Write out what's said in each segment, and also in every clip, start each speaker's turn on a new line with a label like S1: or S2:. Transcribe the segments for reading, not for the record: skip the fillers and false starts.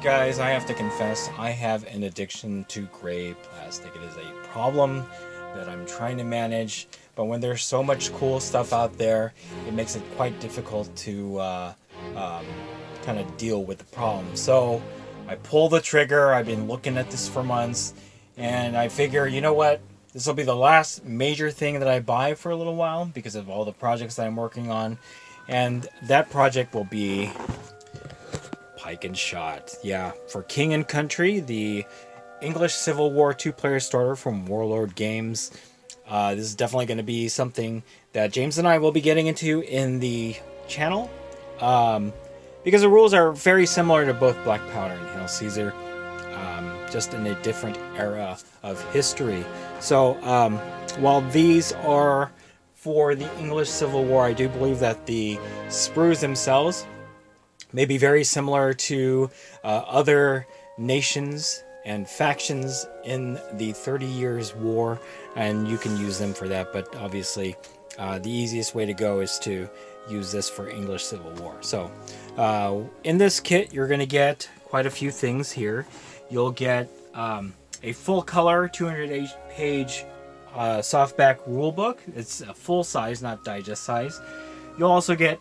S1: Guys, I have to confess, I have an addiction to gray plastic. It is a problem that I'm trying to manage, but when there's so much cool stuff out there, it makes it quite difficult to kind of deal with the problem. So I pull the trigger. I've been looking at this for months, and I figure, you know what? This will be the last major thing that I buy for a little while because of all the projects that I'm working on, and that project will be Pike and Shotte. Yeah, for King and Country, the English Civil War two-player starter from Warlord Games. This is definitely going to be something that James and I will be getting into in the channel, because the rules are very similar to both Black Powder and Hail Caesar, just in a different era of history. So while these are for the English Civil War, I do believe that the sprues themselves may be very similar to other nations and factions in the 30 Years' War, and you can use them for that. But obviously, the easiest way to go is to use this for English Civil War. So in this kit, you're going to get quite a few things here. You'll get a full color 208-page softback rulebook. It's a full size, not digest size. You'll also get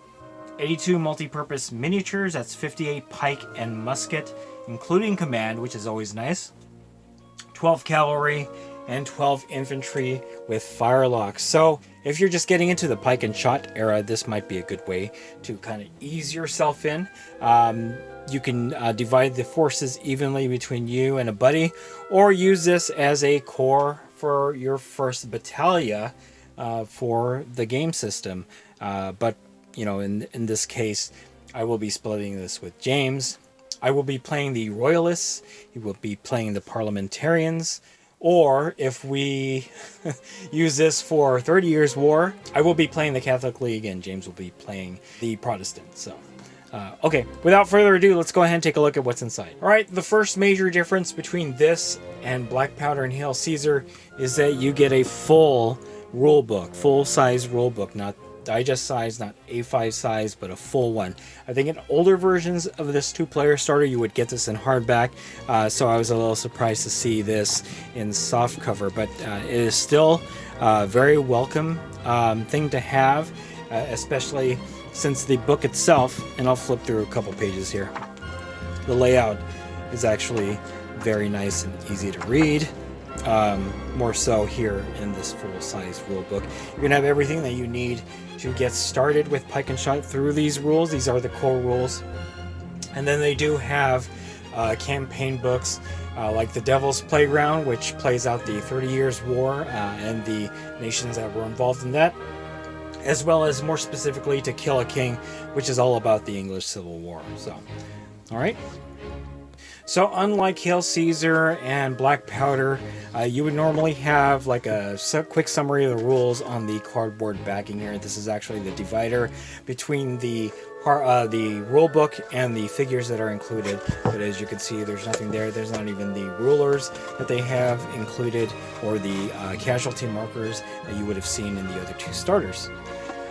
S1: 82 multi-purpose miniatures. That's 58 pike and musket, including command, which is always nice. 12 cavalry and 12 infantry with Firelock. So if you're just getting into the Pike and Shotte era, this might be a good way to kind of ease yourself in. You can divide the forces evenly between you and a buddy, or use this as a core for your first battalion for the game system. But you know, in this case, I will be splitting this with James. I will be playing the Royalists. He will be playing the Parliamentarians. Or if we use this for 30 Years' War, I will be playing the Catholic League, and James will be playing the Protestants. So, okay, without further ado, let's go ahead and take a look at what's inside. All right, the first major difference between this and Black Powder and Hail Caesar is that you get a full rule book, full-size rule book, not digest size, not A5 size, but a full one. I think in older versions of this two-player starter, you would get this in hardback, so I was a little surprised to see this in softcover, but it is still a very welcome thing to have, especially since the book itself, and I'll flip through a couple pages here, the layout is actually very nice and easy to read. More so here in this full-size rule book. You're gonna have everything that you need to get started with Pike and Shotte through these rules. These are the core rules, and then they do have campaign books like the Devil's Playground, which plays out the 30 Years' War and the nations that were involved in that, as well as more specifically To Kill a King, which is all about the English Civil War. So, all right. So unlike Hail Caesar and Black Powder, you would normally have like a quick summary of the rules on the cardboard backing here. This is actually the divider between the rule book and the figures that are included. But as you can see, there's nothing there. There's not even the rulers that they have included, or the casualty markers that you would have seen in the other two starters.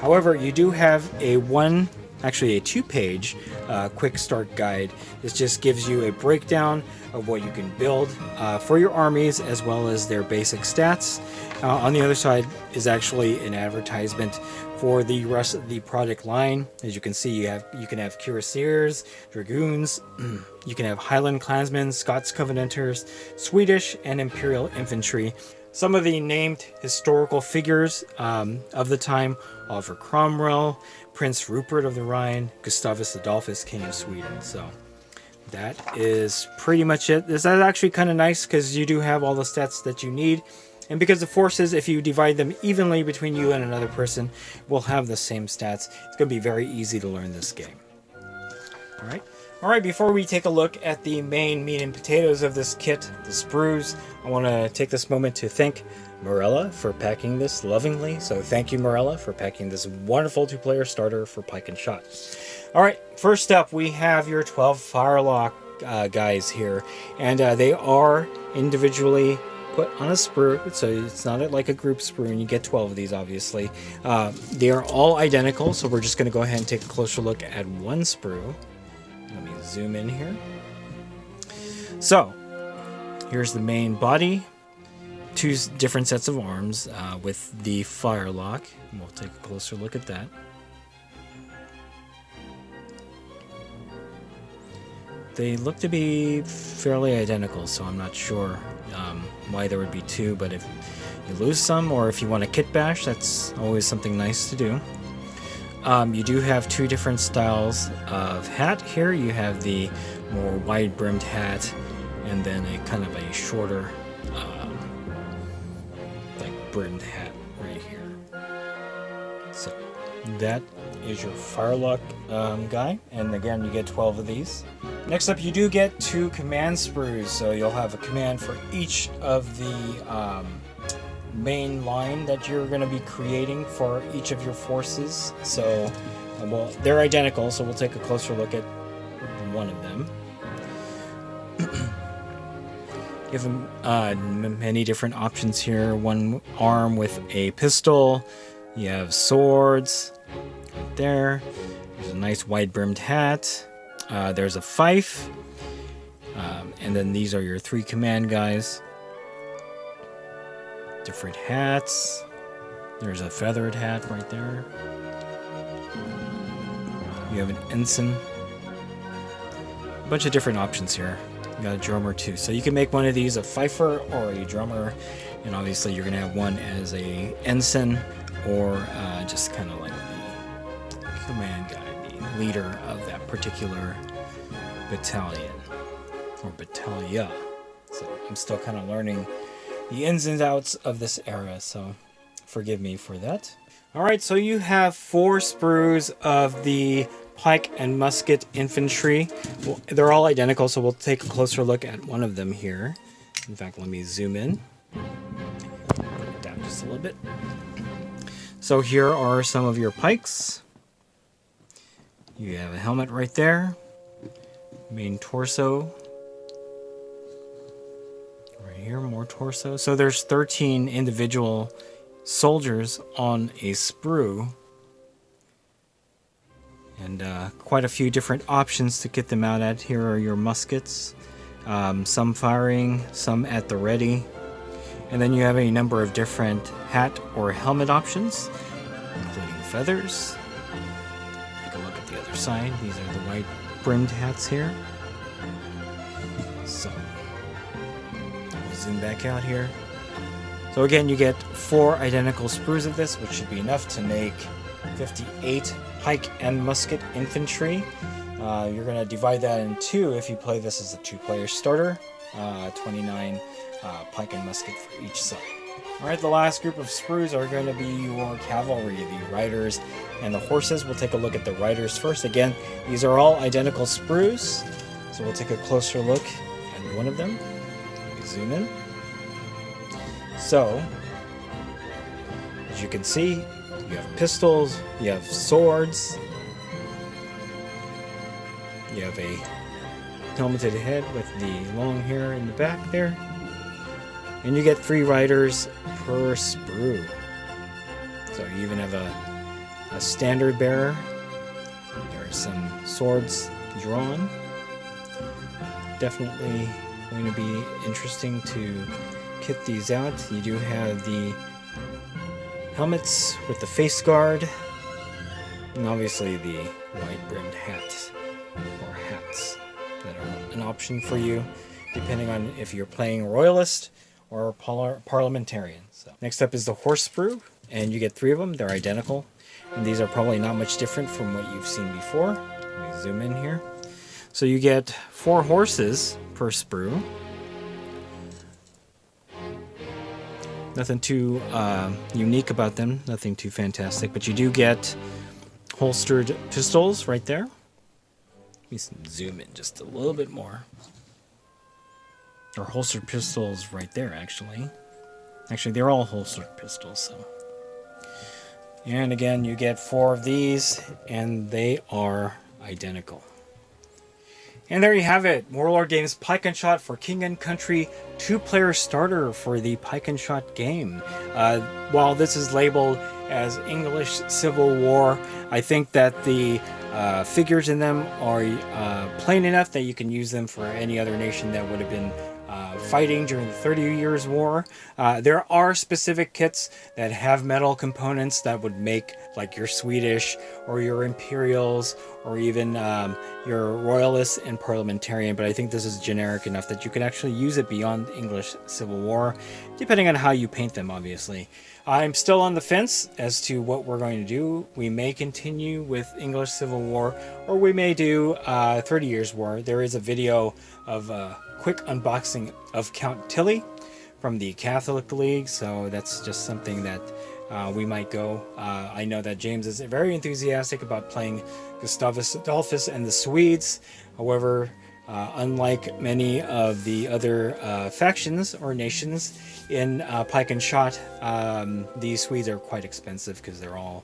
S1: However, you do have actually a two-page quick start guide. This just gives you a breakdown of what you can build for your armies, as well as their basic stats. On the other side is actually an advertisement for the rest of the project line. As you can see, you can have cuirassiers, dragoons, you can have Highland clansmen, Scots Covenanters, Swedish and Imperial infantry. Some of the named historical figures of the time: Oliver Cromwell, Prince Rupert of the Rhine, Gustavus Adolphus, King of Sweden. So that is pretty much it. This is actually kind of nice because you do have all the stats that you need. And because the forces, if you divide them evenly between you and another person, will have the same stats. It's going to be very easy to learn this game. All right, before we take a look at the main meat and potatoes of this kit, the sprues, I want to take this moment to thank Morella for packing this lovingly. So thank you, Morella, for packing this wonderful two-player starter for Pike and Shotte. All right, first up, we have your 12 Firelock guys here, and they are individually put on a sprue, so it's not like a group sprue, and you get 12 of these, obviously. They are all identical, so we're just going to go ahead and take a closer look at one sprue. Let me zoom in here. So, here's the main body. Two different sets of arms with the Firelock. We'll take a closer look at that. They look to be fairly identical, so I'm not sure why there would be two, but if you lose some or if you want a kit bash, that's always something nice to do. You do have two different styles of hat here. You have the more wide-brimmed hat and then a kind of a shorter like brimmed hat right here. So that is your Firelock guy, and again you get 12 of these. Next up, you do get 2 command sprues, so you'll have a command for each of the main line that you're going to be creating for each of your forces. So well, they're identical, so we'll take a closer look at one of them. You have many different options here. One arm with a pistol. You have swords right there. There's a nice wide-brimmed hat. There's a fife. And then these are your 3 command guys. Different hats. There's a feathered hat right there. You have an ensign. A bunch of different options here. You got a drummer too. So you can make one of these a fifer or a drummer. And obviously you're going to have one as a ensign or just kind of like the command guy, the leader of that particular battalion or battalia. So I'm still kind of learning the ins and outs of this era, so forgive me for that. Alright, so you have 4 sprues of the pike and musket infantry. Well, they're all identical, so we'll take a closer look at one of them here. In fact, let me zoom in. Bring it down just a little bit. So here are some of your pikes. You have a helmet right there. Main torso. Right here, more torso. So there's 13 individual soldiers on a sprue. And quite a few different options to get them out at. Here are your muskets. Some firing, some at the ready. And then you have a number of different hat or helmet options, including feathers. Take a look at the other side. These are the white brimmed hats here. So, we'll zoom back out here. So again, you get 4 identical sprues of this, which should be enough to make 58 pike and musket infantry. You're going to divide that in 2 if you play this as a 2-player starter. 29 pike and musket for each side. Alright, the last group of sprues are going to be your cavalry, the riders and the horses. We'll take a look at the riders first. Again, these are all identical sprues, so we'll take a closer look at one of them. Let me zoom in. So, as you can see, you have pistols, you have swords, you have a helmeted head with the long hair in the back there, and you get 3 riders per sprue. So you even have a standard bearer. There are some swords drawn. Definitely going to be interesting to kit these out. You do have the helmets with the face guard, and obviously the wide-brimmed hats or hats that are an option for you depending on if you're playing royalist or parliamentarian. So next up is the horse sprue, and you get 3 of them. They're identical, and these are probably not much different from what you've seen before. Let me zoom in here. So you get 4 horses per sprue. Nothing too unique about them, nothing too fantastic, but you do get holstered pistols right there. Let me zoom in just a little bit more. Or holstered pistols right there, actually. Actually, they're all holstered pistols, so. And again, you get 4 of these, and they are identical. And there you have it, Warlord Games Pike and Shotte for King and Country 2-player starter for the Pike and Shotte game. While this is labeled as English Civil War. I think that the figures in them are plain enough that you can use them for any other nation that would have been fighting during the 30 Years' War. There are specific kits that have metal components that would make like your Swedish or your Imperials or even your Royalists and Parliamentarian, but I think this is generic enough that you can actually use it beyond English Civil War, depending on how you paint them, obviously. I'm still on the fence as to what we're going to do. We may continue with English Civil War, or we may do 30 Years' War. There is a video of a quick unboxing of Count Tilly from the Catholic League, so that's just something that we might go. I know that James is very enthusiastic about playing Gustavus Adolphus and the Swedes. However, unlike many of the other factions or nations in Pike and Shot, these Swedes are quite expensive because they're all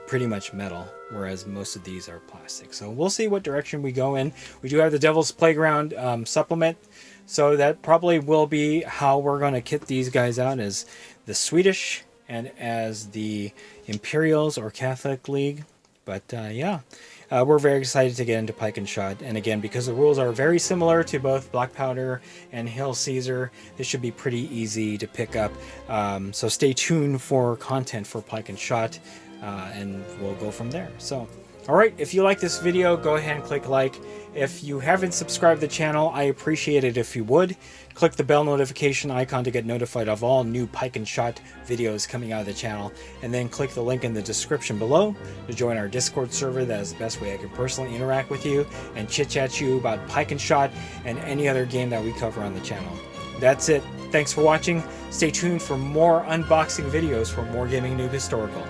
S1: pretty much metal, whereas most of these are plastic. So we'll see what direction we go in. We do have the Devil's Playground supplement, so that probably will be how we're going to kit these guys out, as the Swedish and as the Imperials or Catholic League. But yeah, we're very excited to get into Pike and Shot. And again, because the rules are very similar to both Black Powder and Hail Caesar, this should be pretty easy to pick up. So stay tuned for content for Pike and Shot, and we'll go from there. So, all right, if you like this video, go ahead and click like. If you haven't subscribed to the channel, I appreciate it if you would. Click the bell notification icon to get notified of all new Pike and Shot videos coming out of the channel, and then click the link in the description below to join our Discord server. That is the best way I can personally interact with you and chit-chat you about Pike and Shot and any other game that we cover on the channel. That's it. Thanks for watching. Stay tuned for more unboxing videos for More Gaming Noob Historical.